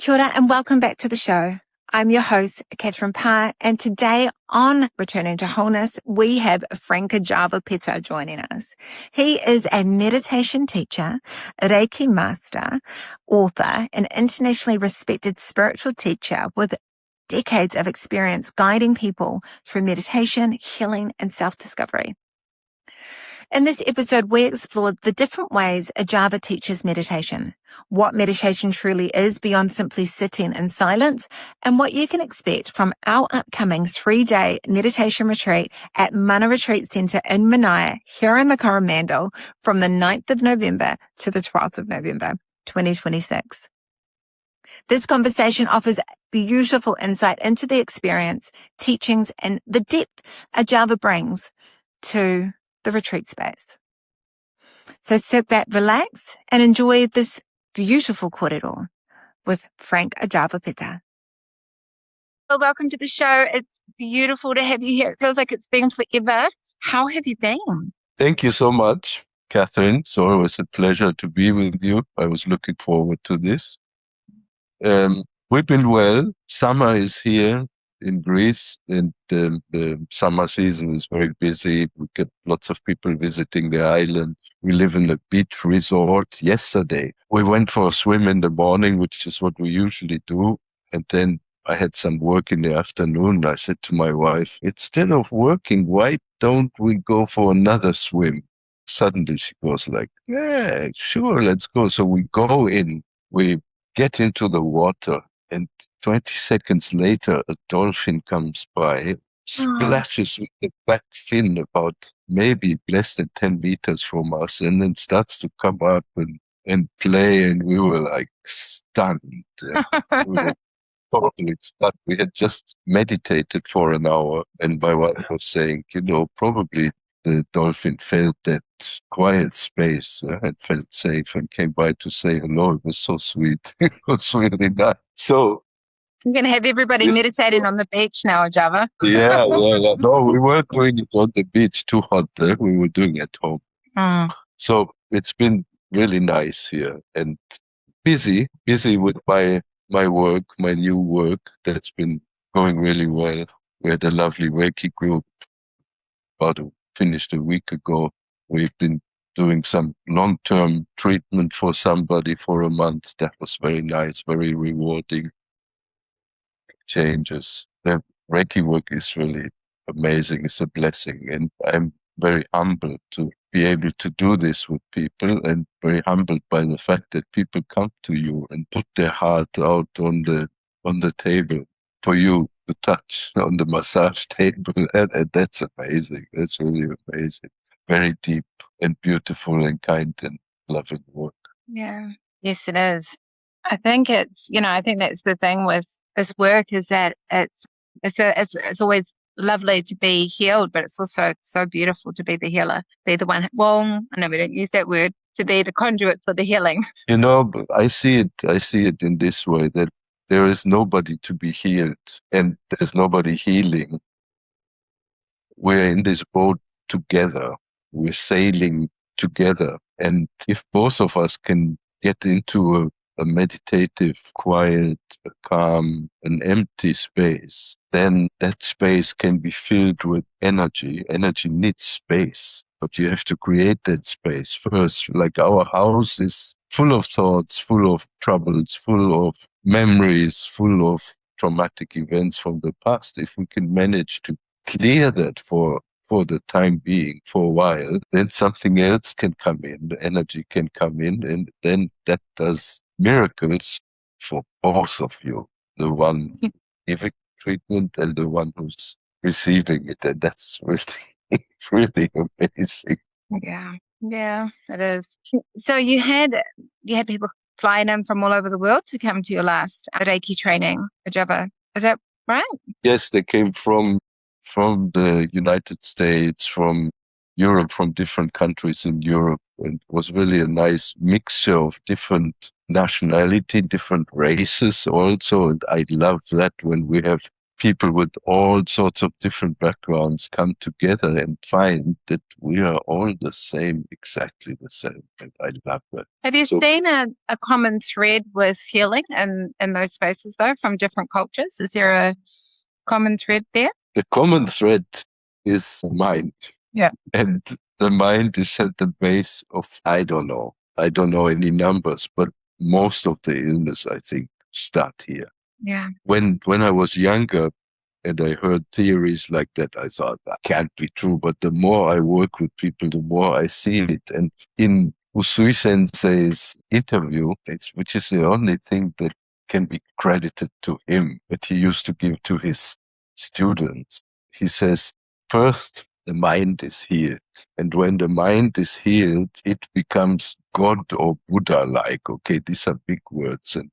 Kia ora and welcome back to the show. I'm your host, Catherine Parr, and today on Returning to Wholeness, we have Frank Arjava Petter joining us. He is a meditation teacher, Reiki master, author, and internationally respected spiritual teacher with decades of experience guiding people through meditation, healing, and self-discovery. In this episode, we explored the different ways Arjava teaches meditation, what meditation truly is beyond simply sitting in silence, and what you can expect from our upcoming 3-day meditation retreat at Mana Retreat Centre in Manaia, here in the Coromandel, from the 9th of November to the 12th of November, 2026. This conversation offers beautiful insight into the experience, teachings, and the depth Arjava brings to the retreat space. So sit back, relax, and enjoy this beautiful corridor with Frank Arjava Petter. Well, welcome to the show. It's beautiful to have you here. It feels like it's been forever. How have you been? Thank you so much, Catherine. It's always a pleasure to be with you. I was looking forward to this. We've been well. Summer is here in Greece, and the summer season is very busy. We get lots of people visiting the island. We live in a beach resort. Yesterday, we went for a swim in the morning, which is what we usually do. And then I had some work in the afternoon. I said to my wife, instead of working, why don't we go for another swim? Suddenly she was like, yeah, sure, let's go. So we go in, we get into the water, and 20 seconds later, a dolphin comes by, splashes with the back fin about maybe less than 10 meters from us, and then starts to come up and play. And we were like stunned. We were totally stunned. We had just meditated for an hour, and my wife was saying, probably the dolphin felt that quiet space and felt safe and came by to say hello. It was so sweet. It was really nice. So I'm going to have everybody meditating on the beach now, Arjava. Yeah. No, we weren't doing it on the beach, too hot there. We were doing it at home. So it's been really nice here and busy with my work, my new work that's been going really well. We had a lovely Reiki group finished a week ago. We've been doing some long-term treatment for somebody for a month. That was very nice, very rewarding. Changes. The Reiki work is really amazing. It's a blessing. And I'm very humbled to be able to do this with people, and very humbled by the fact that people come to you and put their heart out on the table for you to touch on the massage table. And that's amazing. That's really amazing. Very deep and beautiful and kind and loving work. Yeah. Yes, it is. I think I think that's the thing with this work, is that it's always lovely to be healed, but it's also so beautiful to be the healer, be the one. Well, I know we don't use that word, to be the conduit for the healing. I see it in this way, that there is nobody to be healed and there's nobody healing. We're in this boat together. We're sailing together. And if both of us can get into a meditative, quiet, calm, an empty space, then that space can be filled with energy. Energy needs space, but you have to create that space first. Like our house is full of thoughts, full of troubles, full of memories, full of traumatic events from the past. If we can manage to clear that for the time being, for a while, then something else can come in, the energy can come in, and then that does miracles for both of you, the one giving treatment and the one who's receiving it. And that's really, really amazing. Yeah, it is. So you had people flying in from all over the world to come to your last Reiki training, Arjava. Is that right? Yes, they came from the United States, from Europe, from different countries in Europe. And it was really a nice mixture of different nationality, different races also. And I love that when we have people with all sorts of different backgrounds come together and find that we are all the same, exactly the same. And I love that. Have you seen a common thread with healing in those spaces, though, from different cultures? Is there a common thread there? The common thread is mind. Yeah. And the mind is at the base of, I don't know any numbers, but most of the illness, I think, start here. Yeah. When I was younger and I heard theories like that, I thought that can't be true. But the more I work with people, the more I see it. And in Usui Sensei's interview, which is the only thing that can be credited to him, that he used to give to his students, he says, first, the mind is healed. And when the mind is healed, it becomes God or Buddha-like. Okay, these are big words and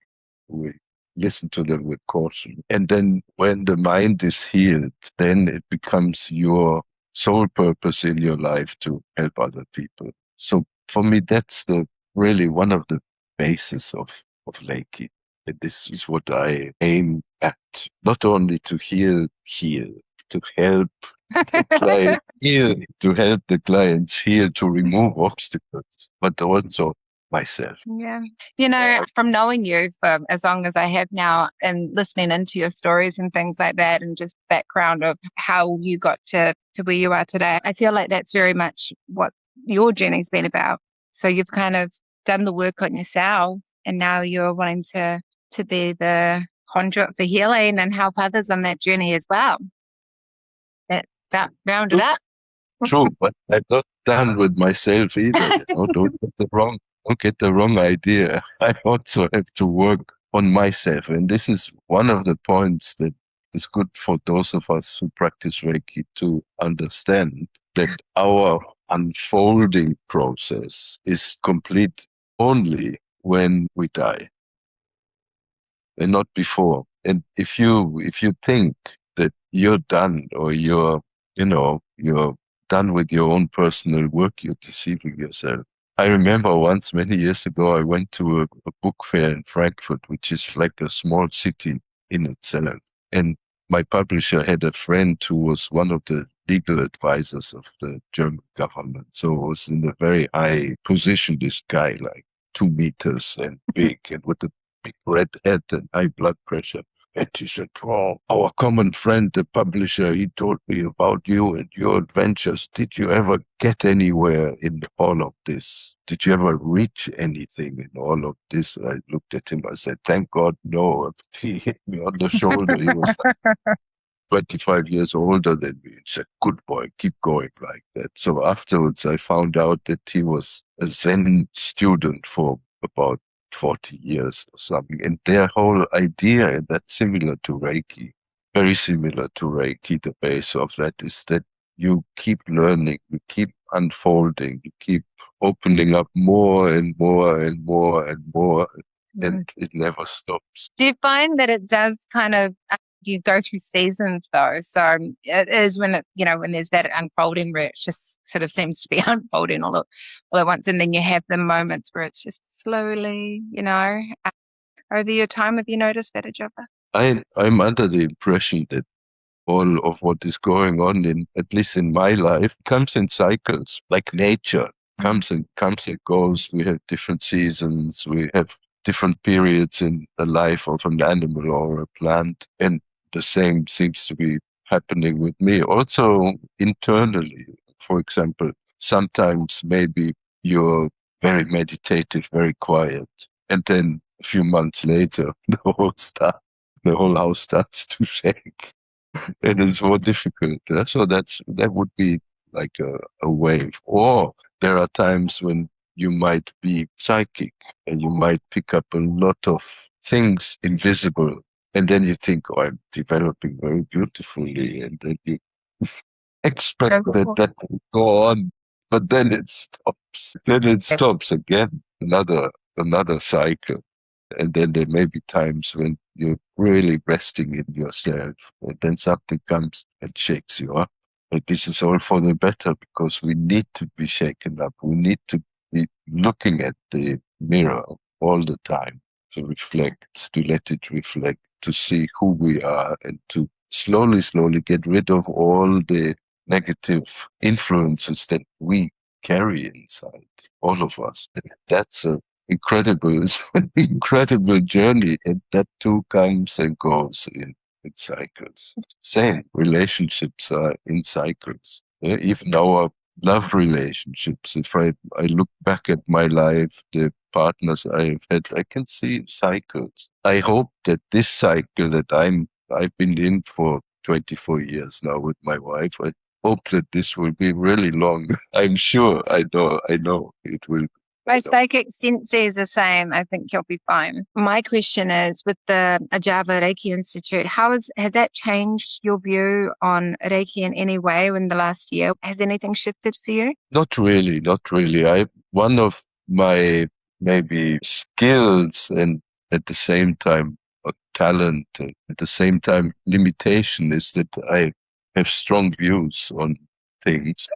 we listen to them with caution. And then when the mind is healed, then it becomes your sole purpose in your life to help other people. So for me, that's really one of the bases of Reiki. And this is what I aim at. Not only to heal, to help the client heal, to help the clients heal, to remove obstacles, but also myself. Yeah. You know, from knowing you for as long as I have now and listening into your stories and things like that and just background of how you got to where you are today, I feel like that's very much what your journey's been about. So you've kind of done the work on yourself and now you're wanting to be the conduit for healing and help others on that journey as well. That rounded up. True, but I'm not done with myself either. Don't get the wrong idea. I also have to work on myself, and this is one of the points that is good for those of us who practice Reiki to understand that our unfolding process is complete only when we die, and not before. And if you think that you're done or you're done with your own personal work, you're deceiving yourself. I remember once, many years ago, I went to a book fair in Frankfurt, which is like a small city in itself. And my publisher had a friend who was one of the legal advisors of the German government. So it was in a very high position, this guy, like 2 meters and big and with a big red head and high blood pressure. And he said, "Oh, our common friend, the publisher, he told me about you and your adventures. Did you ever get anywhere in all of this? Did you ever reach anything in all of this?" I looked at him, I said, "Thank God, no." He hit me on the shoulder. He was 25 years older than me and said, "Good boy, keep going like that." So afterwards, I found out that he was a Zen student for about 40 years or something. And their whole idea, and that's similar to Reiki, very similar to Reiki, the base of that is that you keep learning, you keep unfolding, you keep opening up more and more and more and more, and it never stops. Do you find that it does kind of, you go through seasons though? So it is when when there's that unfolding where it just sort of seems to be unfolding all at once. And then you have the moments where it's just slowly, over your time. Have you noticed that, Arjava? I'm under the impression that all of what is going on at least in my life, comes in cycles, like nature comes and goes. We have different seasons. We have different periods in the life of an animal or a plant. And the same seems to be happening with me. Also internally, for example, sometimes maybe you're very meditative, very quiet. And then a few months later, the whole house starts to shake. It is more difficult. So that would be like a wave. Or there are times when you might be psychic and you might pick up a lot of things invisible. And then you think, "Oh, I'm developing very beautifully." And then you expect that will go on. But then it stops. Then it stops again. Another cycle. And then there may be times when you're really resting in yourself, and then something comes and shakes you up. But this is all for the better, because we need to be shaken up. We need to be looking at the mirror all the time to reflect, to let it reflect, to see who we are, and to slowly get rid of all the negative influences that we carry inside, all of us. That's a incredible, it's an incredible journey, and that too comes and goes in cycles. Same, relationships are in cycles. Even our love relationships. If I look back at my life, the partners I've had, I can see cycles. I hope that this cycle that I've been in for 24 years now with my wife, I hope that this will be really long. I'm sure, I know it will. My psychic sense is the same. I think you'll be fine. My question is, with the Arjava Reiki Institute, has that changed your view on Reiki in any way in the last year? Has anything shifted for you? Not really. One of my maybe skills and at the same time a talent and at the same time limitation is that I have strong views on things.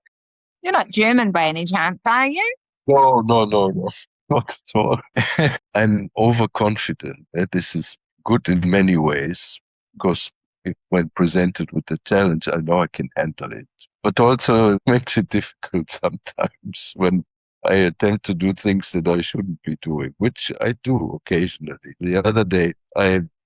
You're not German by any chance, are you? No, not at all. I'm overconfident. This is good in many ways because when presented with the challenge, I know I can handle it. But also it makes it difficult sometimes when I attempt to do things that I shouldn't be doing, which I do occasionally. The other day,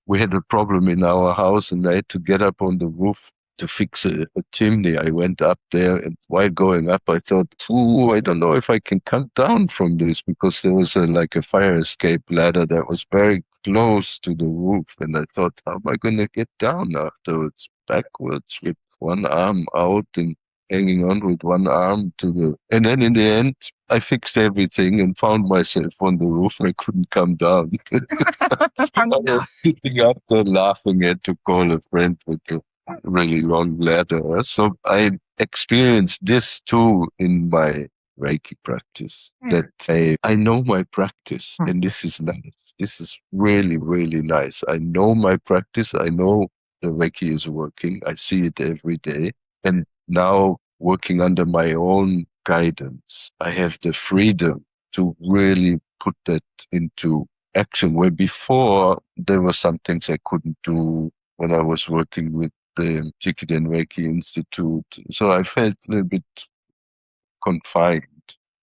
we had a problem in our house and I had to get up on the roof to fix a chimney. I went up there, and while going up, I thought, "Ooh, I don't know if I can come down from this," because there was like a fire escape ladder that was very close to the roof, and I thought, "How am I going to get down afterwards? Backwards with one arm out and hanging on with one arm to the..." And then in the end, I fixed everything and found myself on the roof. I couldn't come down. I was sitting up there laughing at to call a friend with the really long ladder. So I experienced this too in my Reiki practice, that I know my practice, and this is nice. This is really, really nice. I know my practice. I know the Reiki is working. I see it every day. And now working under my own guidance, I have the freedom to really put that into action, where before there were some things I couldn't do when I was working with the Jikiden Reiki Institute. So I felt a little bit confined.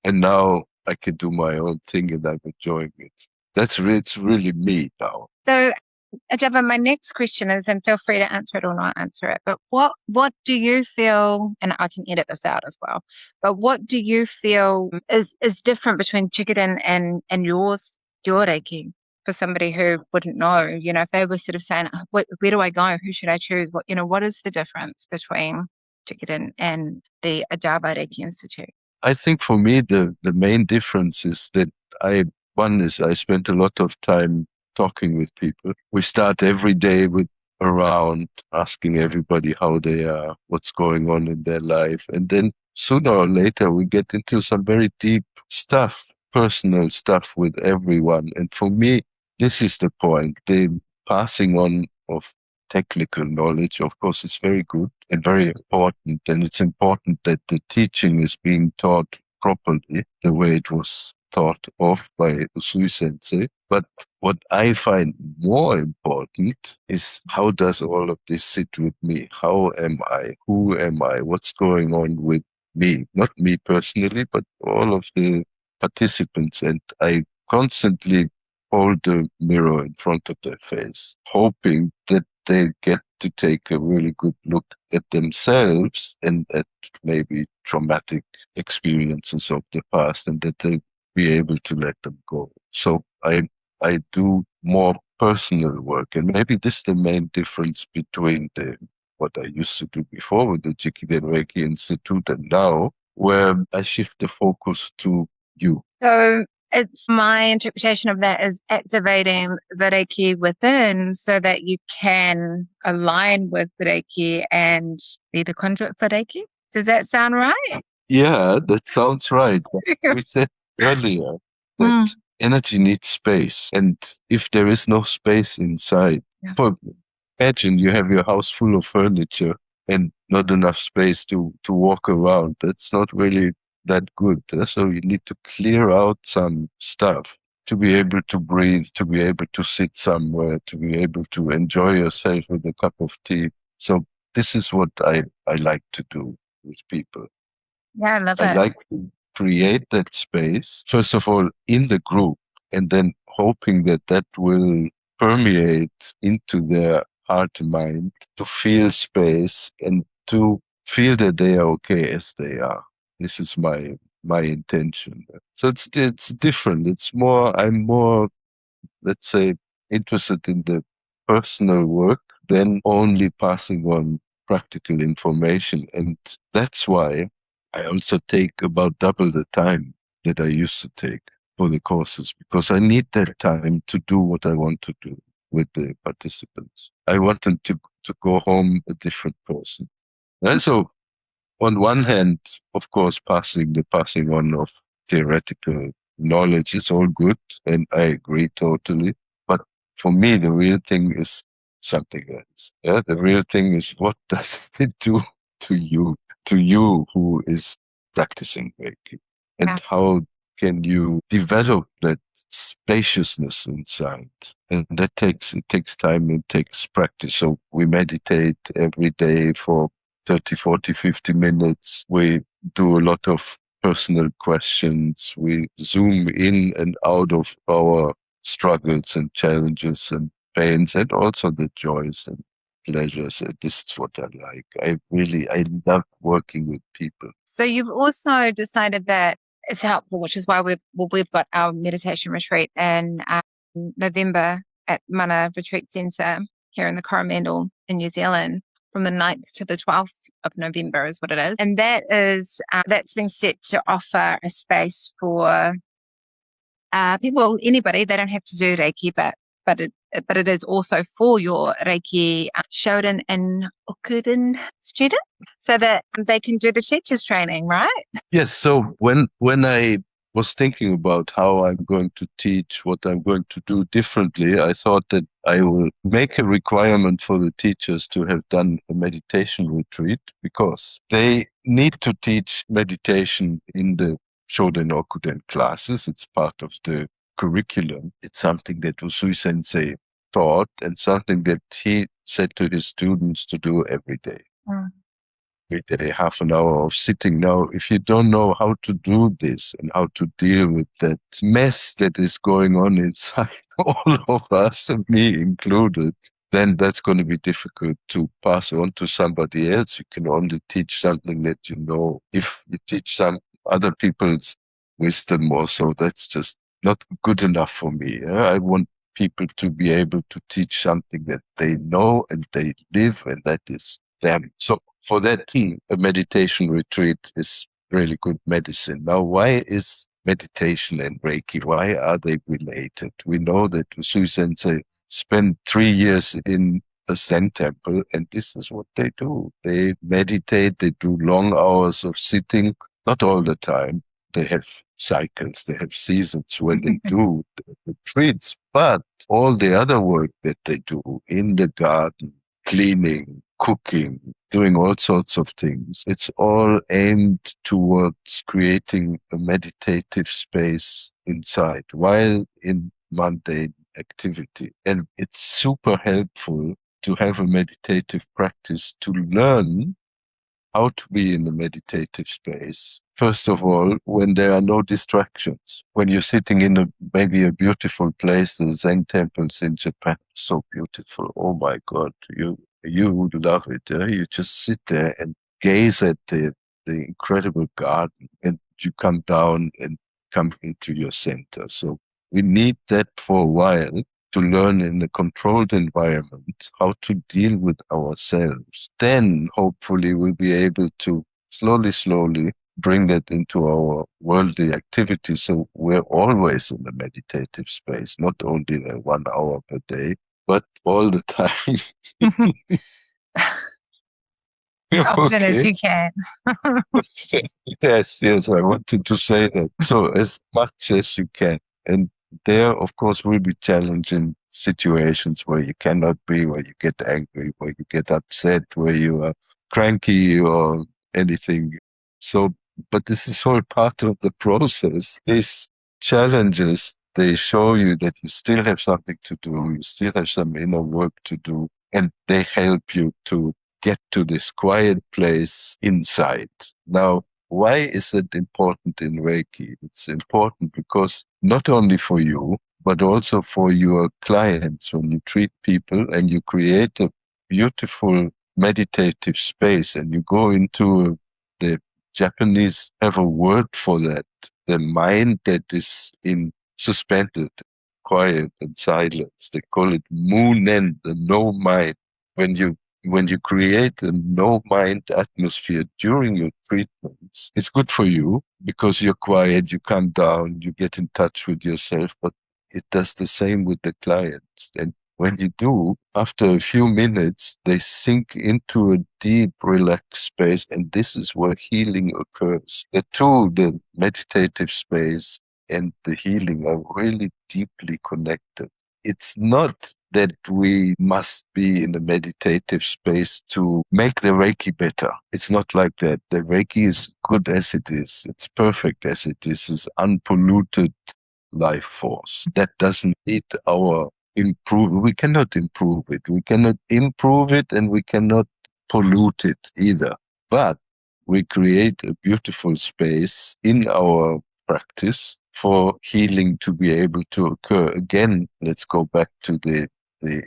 And now I can do my own thing and I'm enjoying it. It's really me now. So, Ajava, my next question is, and feel free to answer it or not answer it, but what do you feel, and I can edit this out as well, but what do you feel is different between Jikiden and your Reiki? For somebody who wouldn't know, if they were sort of saying, where do I go? Who should I choose? What is the difference between Jikiden and the Arjava Reiki Institute? I think for me, the main difference is that I spent a lot of time talking with people. We start every day with around asking everybody how they are, what's going on in their life. And then sooner or later, we get into some very deep stuff, personal stuff with everyone. And for me, this is the point. The passing on of technical knowledge, of course, is very good and very important. And it's important that the teaching is being taught properly, the way it was thought of by Usui Sensei. But what I find more important is, how does all of this sit with me? How am I? Who am I? What's going on with me? Not me personally, but all of the participants. And I constantly hold the mirror in front of their face, hoping that they get to take a really good look at themselves and at maybe traumatic experiences of the past, and that they be able to let them go. So I do more personal work, and maybe this is the main difference between what I used to do before with the Jikiden Reiki Institute and now, where I shift the focus to you. So it's my interpretation of that is activating the Reiki within so that you can align with the Reiki and be the conduit for Reiki. Does that sound right? Yeah, that sounds right. We said earlier that energy needs space. And if there is no space inside, imagine you have your house full of furniture and not enough space to walk around. That's not really that good. So you need to clear out some stuff to be able to breathe, to be able to sit somewhere, to be able to enjoy yourself with a cup of tea. So this is what I like to do with people. Yeah, I love I it. like to create that space, first of all, in the group, and then hoping that that will permeate into their heart and mind to feel space and to feel that they are okay as they are. This is my intention. So it's different. It's more, I'm more, let's say, interested in the personal work than only passing on practical information. And that's why I also take about double the time that I used to take for the courses, because I need that time to do what I want to do with the participants. I want them to go home a different person. And so on one hand, of course, the passing on of theoretical knowledge is all good, and I agree totally. But for me, the real thing is something else. Yeah, the real thing is, what does it do to you who is practicing Reiki, and how can you develop that spaciousness inside? And it takes time, it takes practice. So we meditate every day for 30, 40, 50 minutes. We do a lot of personal questions. We zoom in and out of our struggles and challenges and pains, and also the joys and pleasures. This is what I like. I love working with people. So you've also decided that it's helpful, which is why we've got our meditation retreat in November at Mana Retreat Centre here in the Coromandel in New Zealand, from the 9th to the 12th of November is what it is. And that is, that's been set to offer a space for people, anybody. They don't have to do Reiki, but it is also for your Reiki Shoden and Okuden student, so that they can do the teacher's training, right? Yes. So when I was thinking about how I'm going to teach, what I'm going to do differently, I thought that I will make a requirement for the teachers to have done a meditation retreat, because they need to teach meditation in the Shoden Okuden classes. It's part of the curriculum. It's something that Usui Sensei taught, and something that he said to his students to do every day. Every day, half an hour of sitting. Now, if you don't know how to do this and how to deal with that mess that is going on inside all of us, and me included, then that's going to be difficult to pass on to somebody else. You can only teach something that you know. If you teach some other people's wisdom also, that's just not good enough for me. I want people to be able to teach something that they know and they live, and that is them. So for that, a meditation retreat is really good medicine. Now, why is meditation and Reiki, why are they related? We know that Usui Sensei spent 3 years in a Zen temple, and this is what they do. They meditate, they do long hours of sitting, not all the time. They have cycles, they have seasons when they do the retreats, but all the other work that they do in the garden, cleaning, cooking, doing all sorts of things, it's all aimed towards creating a meditative space inside while in mundane activity. And it's super helpful to have a meditative practice to learn how to be in a meditative space. First of all, when there are no distractions, when you're sitting in maybe a beautiful place, the Zen temples in Japan, so beautiful. Oh my God, you would love it. You just sit there and gaze at the incredible garden, and you come down and come into your center. So we need that for a while, to learn in a controlled environment how to deal with ourselves. Then hopefully we'll be able to slowly bring that into our worldly activities. So we're always in a meditative space, not only 1 hour per day, but all the time. Often as Okay. you can. Yes, I wanted to say that. So as much as you can. And there, of course, will be challenging situations where you cannot be, where you get angry, where you get upset, where you are cranky or anything. So, but this is all part of the process. These challenges, they show you that you still have something to do, you still have some inner work to do, and they help you to get to this quiet place inside. Now, why is it important in Reiki? It's important because not only for you, but also for your clients. When you treat people and you create a beautiful meditative space and you go into the Japanese have a word for that, the mind that is in suspended, quiet and silence. They call it munen, the no mind. When you create a no mind atmosphere during your treatments, it's good for you because you're quiet, you calm down, you get in touch with yourself, but it does the same with the clients. And when you do, after a few minutes, they sink into a deep, relaxed space, and this is where healing occurs. The meditative space and the healing are really deeply connected. It's not that we must be in a meditative space to make the Reiki better. It's not like that. The Reiki is good as it is. It's perfect as it is. It's unpolluted life force. That doesn't need our improve. We cannot improve it. We cannot improve it and we cannot pollute it either. But we create a beautiful space in our practice for healing to be able to occur. Again, let's go back to the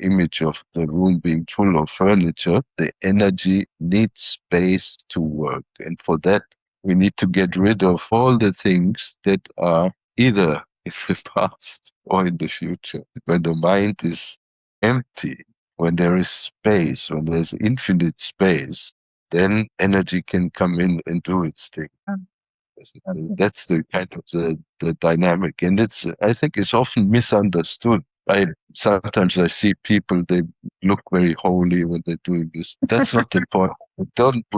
image of the room being full of furniture. The energy needs space to work. And for that, we need to get rid of all the things that are either in the past or in the future. When the mind is empty, when there is space, when there's infinite space, then energy can come in and do its thing. That's the kind of the dynamic. And I think it's often misunderstood. Sometimes I see people, they look very holy when they're doing this. That's not the point. We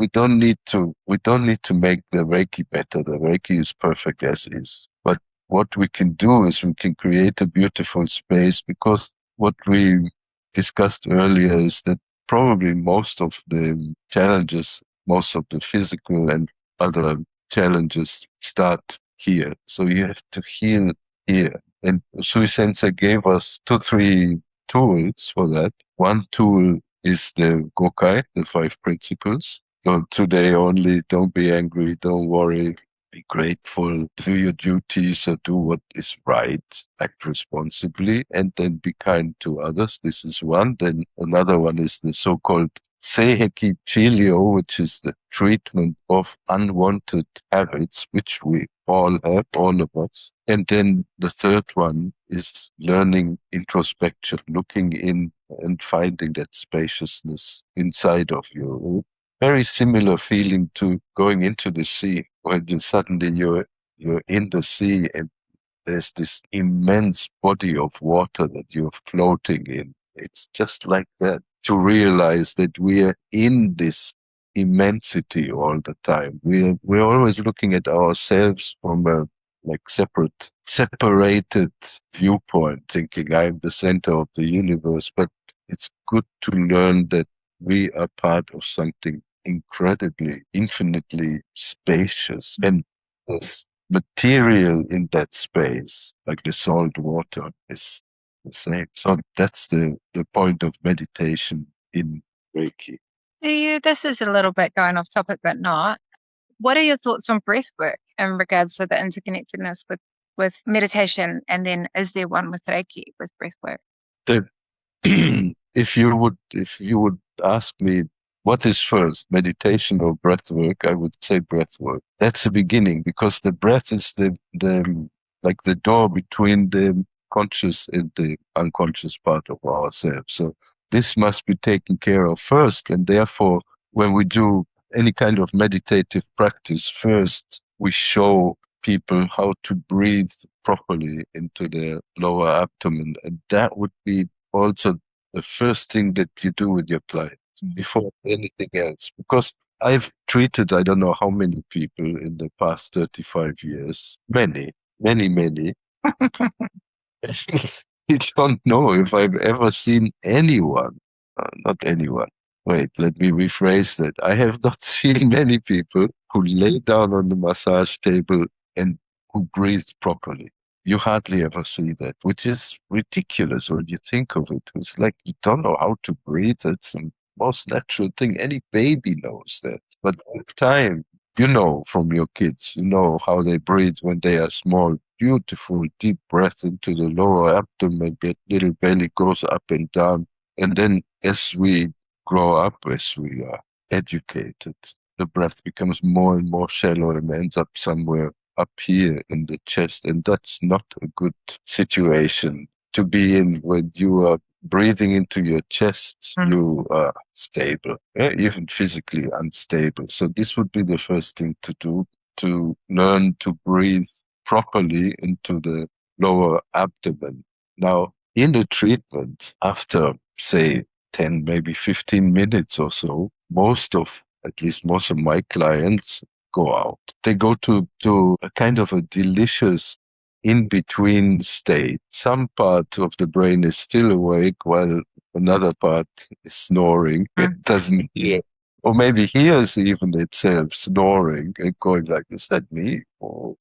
don't need to make the Reiki better. The Reiki is perfect as is. But what we can do is we can create a beautiful space, because what we discussed earlier is that probably most of the challenges, most of the physical and other challenges start here. So you have to heal here. And Sui Sensei gave us 2, 3 tools for that. One tool is the Gokai, the 5 principles. So today only, don't be angry, don't worry, be grateful, do your duties or do what is right, act responsibly, and then be kind to others. This is one. Then another one is the so-called Seiheki Chilyo, which is the treatment of unwanted habits, which we all have, all of us. And then the third one is learning introspection, looking in and finding that spaciousness inside of you. Very similar feeling to going into the sea, when suddenly you're in the sea and there's this immense body of water that you're floating in. It's just like that, to realize that we are in this immensity all the time. We're always looking at ourselves from a separated viewpoint, thinking I'm the center of the universe. But it's good to learn that we are part of something incredibly, infinitely spacious, and there's material in that space, like the salt water, is the same. So that's the point of meditation in Reiki. This is a little bit going off topic, but not. What are your thoughts on breathwork in regards to the interconnectedness with meditation? And then is there one with Reiki with breathwork? The, if you would ask me what is first, meditation or breath work, I would say breath work. That's the beginning, because the breath is the like the door between the conscious and the unconscious part of ourselves. So this must be taken care of first, and therefore when we do any kind of meditative practice, first we show people how to breathe properly into the lower abdomen, and that would be also the first thing that you do with your client before anything else. Because I've treated, I don't know how many people in the past 35 years, many. You don't know if I've ever seen anyone, not anyone. Wait, let me rephrase that. I have not seen many people who lay down on the massage table and who breathe properly. You hardly ever see that, which is ridiculous when you think of it. It's like you don't know how to breathe. most natural thing. Any baby knows that. But with time, you know from your kids, you know how they breathe when they are small. Beautiful, deep breath into the lower abdomen, that little belly goes up and down. And then as we grow up, as we are educated, the breath becomes more and more shallow and ends up somewhere up here in the chest. And that's not a good situation to be in when you are breathing into your chest, you are stable, even physically unstable. So this would be the first thing to do, to learn to breathe properly into the lower abdomen. Now, in the treatment, after, say, 10, maybe 15 minutes or so, at least most of my clients go out. They go to a kind of a delicious in-between state. Some part of the brain is still awake while another part is snoring. It doesn't hear, or maybe hears even itself snoring and going like, is that me? Oh.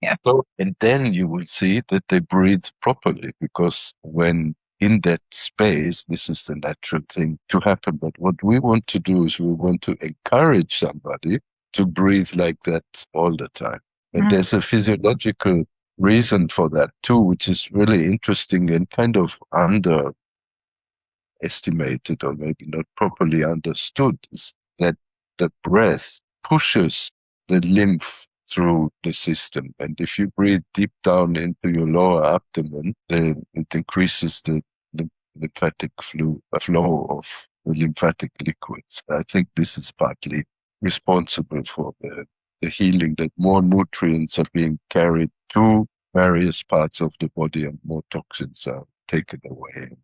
Yeah. So, and then you will see that they breathe properly, because when in that space, this is the natural thing to happen. But what we want to do is we want to encourage somebody to breathe like that all the time. And there's a physiological reason for that too, which is really interesting and kind of underestimated or maybe not properly understood, is that the breath pushes the lymph through the system. And if you breathe deep down into your lower abdomen, it increases the lymphatic flow of the lymphatic liquids. I think this is partly responsible for the healing, that more nutrients are being carried to various parts of the body and more toxins are taken away.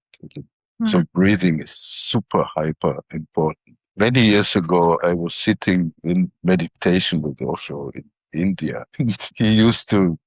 So breathing is super hyper important. Many years ago, I was sitting in meditation with Osho in India. He used to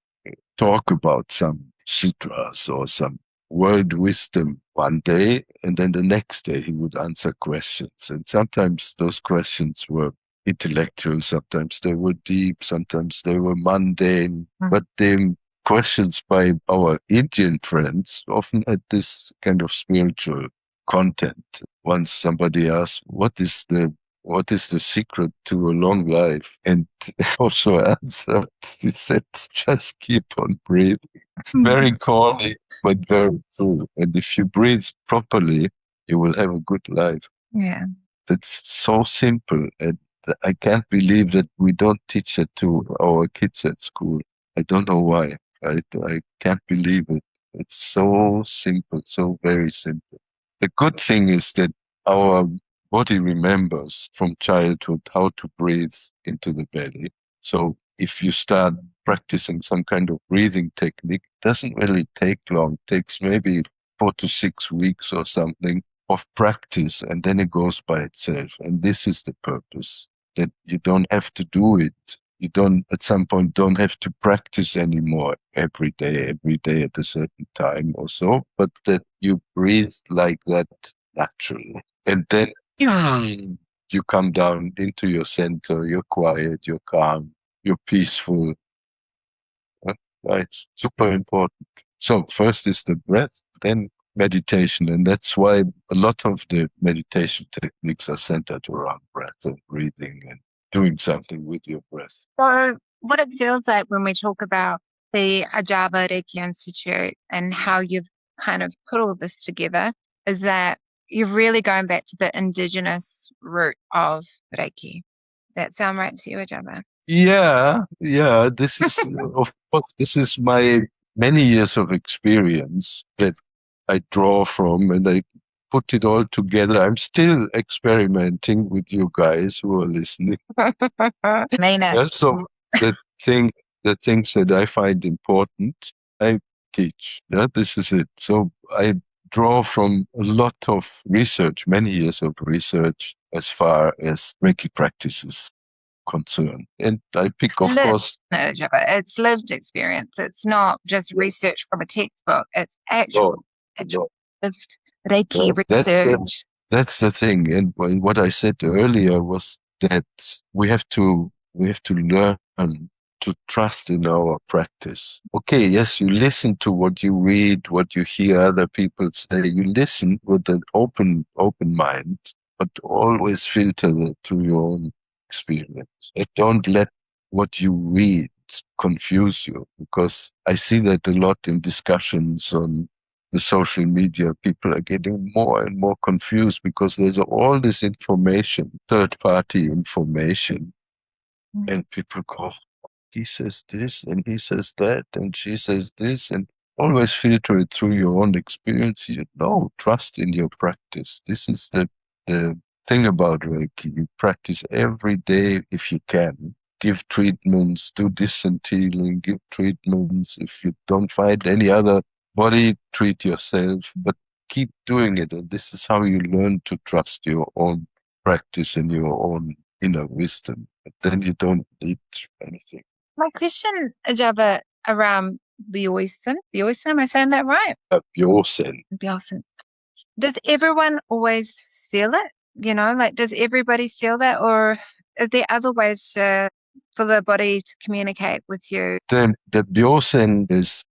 talk about some sutras or some world wisdom one day, and then the next day he would answer questions. And sometimes those questions were intellectual, sometimes they were deep, sometimes they were mundane, but the questions by our Indian friends often had this kind of spiritual content. Once somebody asked, what is the secret to a long life? And also answered, he said, just keep on breathing. Very corny, but very true. And if you breathe properly, you will have a good life. Yeah. It's so simple. And I can't believe that we don't teach it to our kids at school. I don't know why. I can't believe it. It's so simple, so very simple. The good thing is that our body remembers from childhood how to breathe into the belly. So if you start practicing some kind of breathing technique, it doesn't really take long. It takes maybe 4 to 6 weeks or something of practice, and then it goes by itself. And this is the purpose, that you don't have to do it. You don't, at some point, don't have to practice anymore every day at a certain time or so, but that you breathe like that naturally. And then you come down into your center, you're quiet, you're calm, you're peaceful. It's super important. So first is the breath, then meditation. And that's why a lot of the meditation techniques are centered around breath and breathing and doing something with your breath. So what it feels like when we talk about the Arjava Reiki Institute and how you've kind of put all this together is that you're really going back to the indigenous root of Reiki. That sound right to you, Arjava? Yeah. This is, of course, this is my many years of experience that I draw from, and I put it all together. I'm still experimenting with you guys who are listening. Yeah, so the thing, the things that I find important, I teach. Yeah, this is it. So I draw from a lot of research, many years of research, as far as Reiki practices concerned. And I pick, of course, No, Arjava, it's lived experience. It's not just research from a textbook. It's actual lived Reiki research. That's the thing. And what I said earlier was that we have to learn to trust in our practice. Okay, yes, you listen to what you read, what you hear other people say. You listen with an open mind, but always filter it through your own experience. And don't let what you read confuse you, because I see that a lot in discussions on the social media. People are getting more and more confused because there's all this information, third-party information, and people go, he says this and he says that and she says this, and always filter it through your own experience. You know, trust in your practice. This is the thing about Reiki. You practice every day if you can. Give treatments, do distance healing, give treatments. If you don't find any other body, treat yourself, but keep doing it. And this is how you learn to trust your own practice and your own inner wisdom. But then you don't need anything. My question, Ajava, around Byosen, am I saying that right? Byosen. Byosen. Does everyone always feel it? Like, does everybody feel that? Or are there other ways for the body to communicate with you? The Byosen is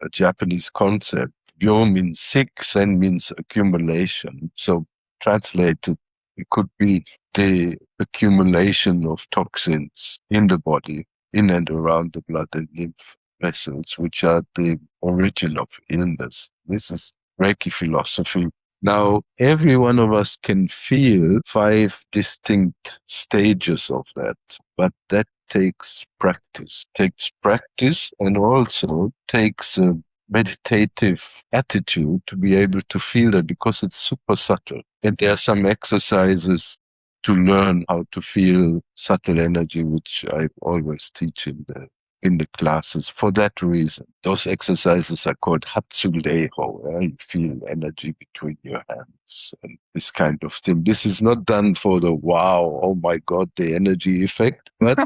a Japanese concept. Byo means sick, sen means accumulation. So translated, it could be the accumulation of toxins in the body, in and around the blood and lymph vessels, which are the origin of illness. This is Reiki philosophy. Now, every one of us can feel 5 distinct stages of that, but that takes practice and also takes a meditative attitude to be able to feel that, because it's super subtle. And there are some exercises to learn how to feel subtle energy, which I always teach in the classes for that reason. Those exercises are called Hatsuleiho, where you feel energy between your hands and this kind of thing. This is not done for the wow, oh my God, the energy effect, but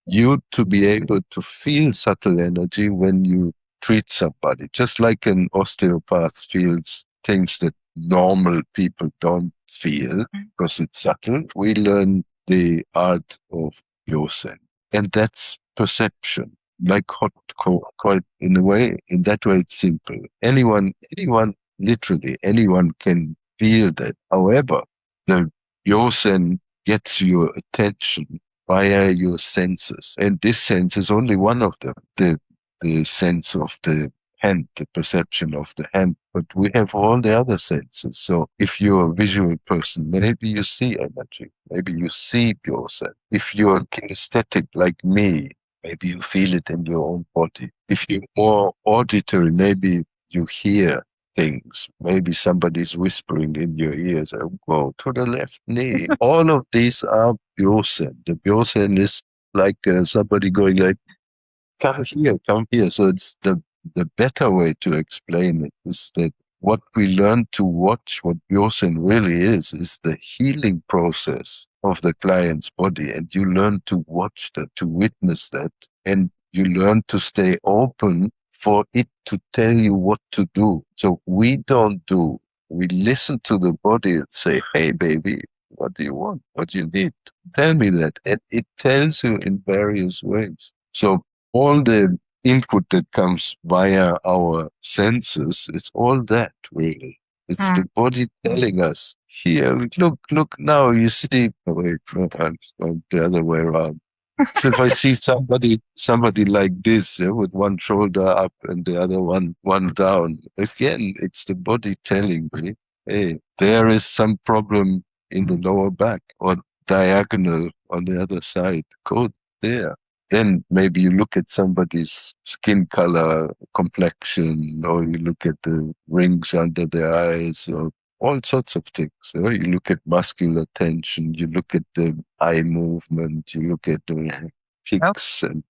you to be able to feel subtle energy when you treat somebody, just like an osteopath feels things that normal people don't feel because it's subtle. We learn the art of Byosen, and that's perception, like hot, cold, quite in a way. In that way, it's simple. Literally anyone can feel that. However, the Byosen gets your attention via your senses. And this sense is only one of them, the sense of the hand, the perception of the hand. But we have all the other senses. So if you're a visual person, maybe you see energy, maybe you see yourself. If you're kinesthetic like me, maybe you feel it in your own body. If you're more auditory, maybe you hear things. Maybe somebody's whispering in your ears, oh, go to the left knee. All of these are Byosen. The Byosen is like somebody going like, come here, come here. So it's the better way to explain it is that what we learn to watch, what Byosen really is the healing process of the client's body. And you learn to watch that, to witness that, and you learn to stay open for it to tell you what to do. So we don't do. We listen to the body and say, hey, baby, what do you want? What do you need? Tell me that. And it tells you in various ways. So all the input that comes via our senses, it's all that really. It's the body telling us, here, look now, you see, oh, wait, no, I'm the other way around. So if I see somebody like this, with one shoulder up and the other one down, again, it's the body telling me, hey, there is some problem in the lower back or diagonal on the other side. Go there. Then maybe you look at somebody's skin color, complexion, or you look at the rings under their eyes, or all sorts of things. You look at muscular tension, you look at the eye movement, you look at the kicks and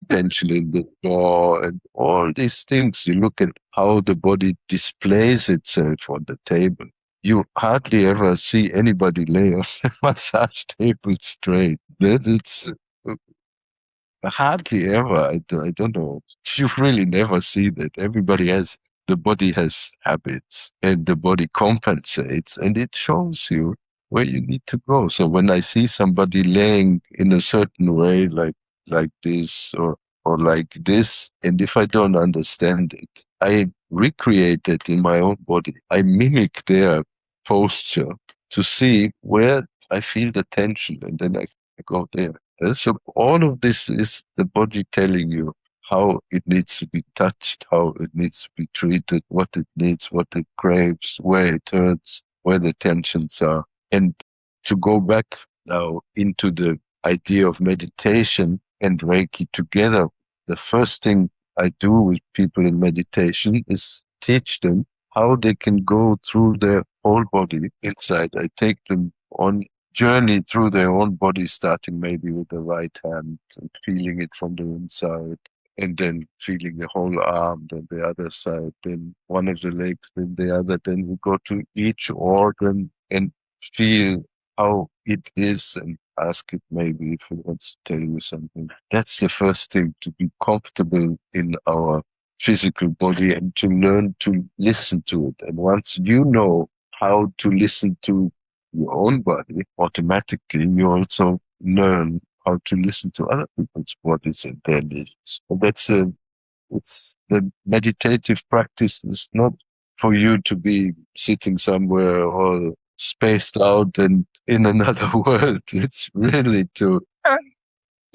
tension in the jaw, and all these things. You look at how the body displays itself on the table. You hardly ever see anybody lay on a massage table straight. It's hardly ever. I don't know. You really never see that. The body has habits and the body compensates and it shows you where you need to go. So when I see somebody laying in a certain way, like like this or like this. And if I don't understand it, I recreate it in my own body. I mimic their posture to see where I feel the tension, and then I go there. And so all of this is the body telling you how it needs to be touched, how it needs to be treated, what it needs, what it craves, where it hurts, where the tensions are. And to go back now into the idea of meditation and Reiki together, the first thing I do with people in meditation is teach them how they can go through their whole body inside. I take them on journey through their own body, starting maybe with the right hand and feeling it from the inside, and then feeling the whole arm, then the other side, then one of the legs, then the other. Then we go to each organ and feel how it is and ask it maybe if it wants to tell you something. That's the first thing, to be comfortable in our physical body and to learn to listen to it. And once you know how to listen to your own body, automatically you also learn how to listen to other people's bodies and their needs. And it's the meditative practice is not for you to be sitting somewhere all spaced out and in another world. It's really to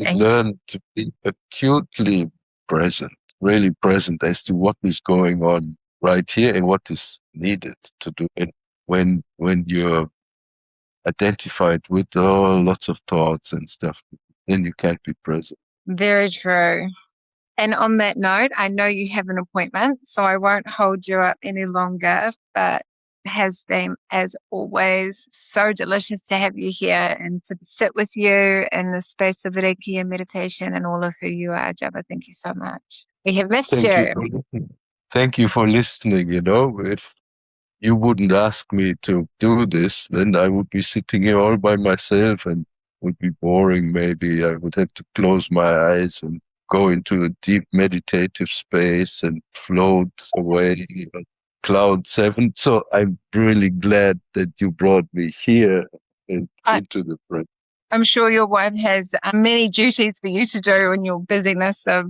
learn to be acutely present, really present as to what is going on right here and what is needed to do. And when you're identified with lots of thoughts and stuff, then you can't be present. Very true. And on that note, I know you have an appointment, so I won't hold you up any longer, but it has been, as always, so delicious to have you here and to sit with you in the space of Reiki and meditation and all of who you are, Jabba. Thank you so much. We have missed Thank you you. for listening. Thank you for listening. If you wouldn't ask me to do this, then I would be sitting here all by myself and would be boring. Maybe I would have to close my eyes and go into a deep meditative space and float away on cloud seven. So I'm really glad that you brought me here and I, into the breath. I'm sure your wife has many duties for you to do in your busyness of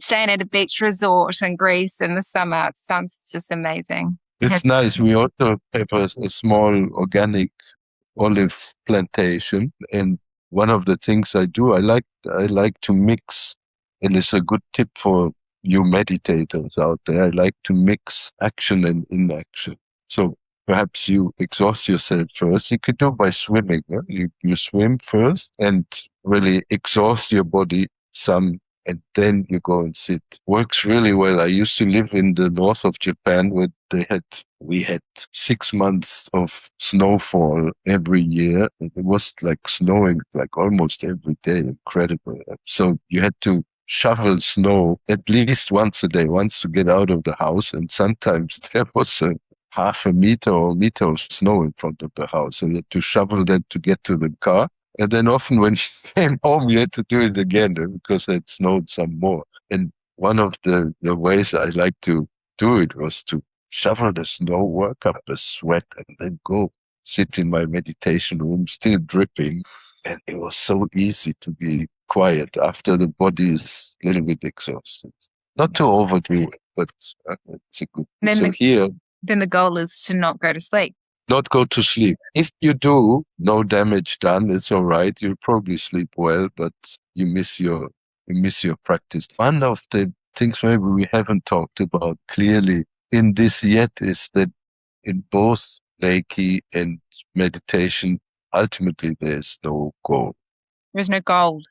staying at a beach resort in Greece in the summer. It sounds just amazing. It's nice. We also have a small organic olive plantation, and one of the things I like to mix, and it's a good tip for you meditators out there. I like to mix action and inaction. So perhaps you exhaust yourself first. You could do by swimming. Huh? You swim first and really exhaust your body some, and then you go and sit. Works really well. I used to live in the north of Japan where we had 6 months of snowfall every year. It was like snowing like almost every day. Incredible. So you had to shovel snow at least once a day, once to get out of the house. And sometimes there was a half a meter or a meter of snow in front of the house. So you had to shovel that to get to the car. And then often when you came home, you had to do it again because it snowed some more. And one of the ways I like to do it was to shovel the snow, work up a sweat, and then go sit in my meditation room, still dripping. And it was so easy to be quiet after the body is a little bit exhausted. Not to overdo it, but it's a good. So here, then the goal is to not go to sleep. not go to sleep. If you do, no damage done. It's all right. You'll probably sleep well, but you miss your practice. One of the things maybe we haven't talked about clearly in this yet is that in both Reiki and meditation, ultimately there's no goal. There's no goal.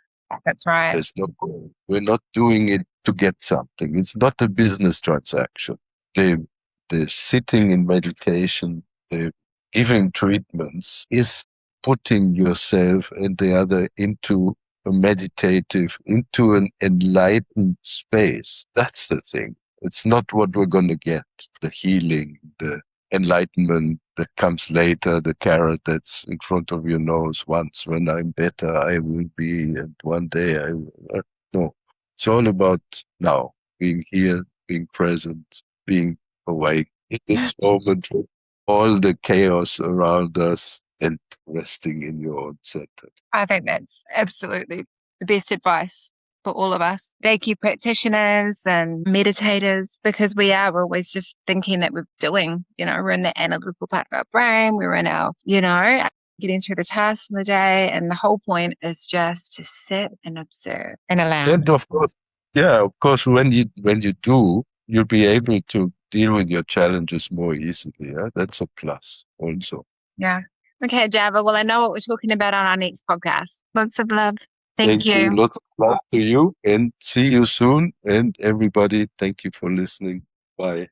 That's right. There's no goal. We're not doing it to get something. It's not a business transaction. The sitting in meditation, the giving treatments is putting yourself and the other into a meditative, into an enlightened space. That's the thing. It's not what we're going to get, the healing, the enlightenment that comes later, the carrot that's in front of your nose. Once when I'm better, I will be, and one day I will. No, it's all about now, being here, being present, being awake in this moment with all the chaos around us and resting in your own center. I think that's absolutely the best advice for all of us, Reiki practitioners and meditators, because we're always just thinking that we're doing, we're in the analytical part of our brain, we're in our, getting through the tasks of the day. And the whole point is just to sit and observe and allow. And of course, when you do, you'll be able to deal with your challenges more easily. Yeah? That's a plus also. Yeah. Okay, Java. Well, I know what we're talking about on our next podcast. Lots of love. Thank you. Lots of love to you, and see you soon. And everybody, thank you for listening. Bye.